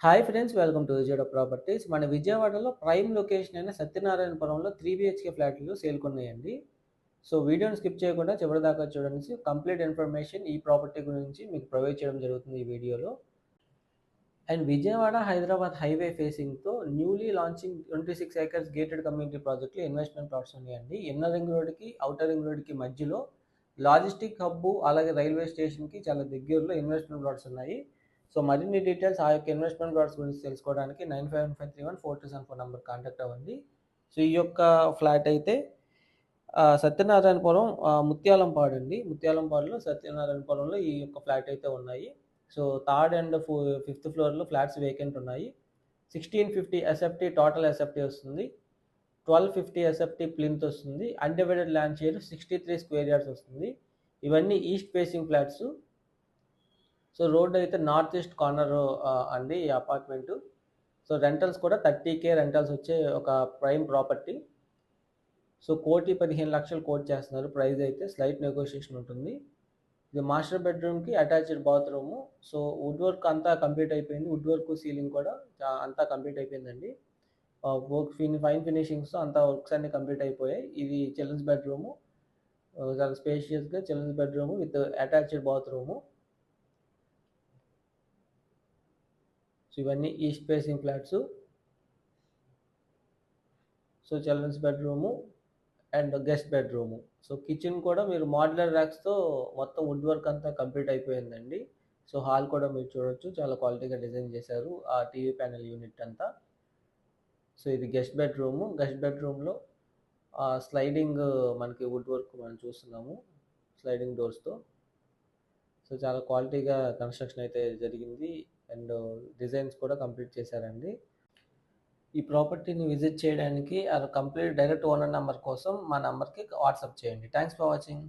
Hi friends, welcome to Vijayawada properties. మన విజయవాడలో prime location అయిన సత్యనారాయణపురంలో 3 BHK ఫ్లాట్లు సేల్కొన్నాయండి. సో వీడియోని స్కిప్ చేయకుండా చివరిదాకా చూడండి. కంప్లీట్ ఇన్ఫర్మేషన్ ఈ ప్రాపర్టీ గురించి మీకు ప్రొవైడ్ చేయడం జరుగుతుంది ఈ వీడియోలో. అండ్ విజయవాడ హైదరాబాద్ హైవే ఫేసింగ్తో newly launching 26 acres gated community ప్రాజెక్టులు ఇన్వెస్ట్మెంట్ ప్లాట్స్ ఉన్నాయండి. ఇన్నర్ రింగ్ రోడ్కి అవుటర్ రింగ్ రోడ్కి మధ్యలో లాజిస్టిక్ హబ్బు అలాగే రైల్వే స్టేషన్కి చాలా దగ్గరలో ఇన్వెస్ట్మెంట్ ప్లాట్స్ ఉన్నాయి. సో మరిన్ని డీటెయిల్స్ ఆ యొక్క ఇన్వెస్ట్మెంట్ ప్లాట్స్ గురించి తెలుసుకోవడానికి 9515314274 నెంబర్ కాంటాక్ట్ అవ్వండి. సో ఈ యొక్క ఫ్లాట్ అయితే సత్యనారాయణపురం ముత్యాలంపాడు అండి. ముత్యాలంపాడులో సత్యనారాయణపురంలో ఈ యొక్క ఫ్లాట్ అయితే ఉన్నాయి. సో థర్డ్ అండ్ ఫిఫ్త్ ఫ్లోర్లో ఫ్లాట్స్ వేకెంట్ ఉన్నాయి. 1650 ఎస్ఎఫ్టీ టోటల్ ఎస్ఎఫ్టీ వస్తుంది. 1250 ఎస్ఎఫ్టీ ప్లింత్ వస్తుంది. Undivided land share 63 square yards వస్తుంది. ఇవన్నీ east facing flats. So road అయితే నార్త్ ఈస్ట్ కార్నర్ అండి ఈ అపార్ట్మెంటు. సో రెంటల్స్ కూడా 30K రెంటల్స్ వచ్చే ఒక ప్రైమ్ ప్రాపర్టీ. సో 1,15,00,000 కోట్ చేస్తున్నారు. ప్రైస్ అయితే స్లైట్ నెగోషియేషన్ ఉంటుంది. ఇది మాస్టర్ బెడ్రూమ్కి attached bathroom. So would work అంతా కంప్లీట్ అయిపోయింది. వుడ్ వర్క్ సీలింగ్ కూడా అంతా కంప్లీట్ అయిపోయిందండి. వర్క్ ఫైన్ ఫినిషింగ్స్తో అంతా వర్క్స్ అన్నీ కంప్లీట్ అయిపోయాయి. ఇది చిల్డ్రన్స్ బెడ్రూము, చాలా స్పేషియస్గా children's bedroom with attached bathroom. So ఇవన్నీ east facing flats. So children's bedroom and guest bedroom. So kitchen కూడా మీరు మోడ్యులర్ ర్యాక్స్తో మొత్తం వుడ్ వర్క్ అంతా కంప్లీట్ అయిపోయిందండి. సో హాల్ కూడా మీరు చూడొచ్చు, చాలా క్వాలిటీగా డిజైన్ చేశారు ఆ టీవీ ప్యానెల్ యూనిట్ అంతా. సో ఇది గెస్ట్ బెడ్రూము. గెస్ట్ బెడ్రూమ్లో స్లైడింగ్ మనకి వుడ్ వర్క్ మనం చూస్తున్నాము స్లైడింగ్ డోర్స్తో. సో చాలా క్వాలిటీగా కన్స్ట్రక్షన్ అయితే జరిగింది అండ్ డిజైన్స్ కూడా కంప్లీట్ చేశారండి. ఈ ప్రాపర్టీని విజిట్ చేయడానికి కంప్లీట్ డైరెక్ట్ ఓనర్ నెంబర్ కోసం మా నెంబర్కి వాట్సాప్ చేయండి. Thanks for watching.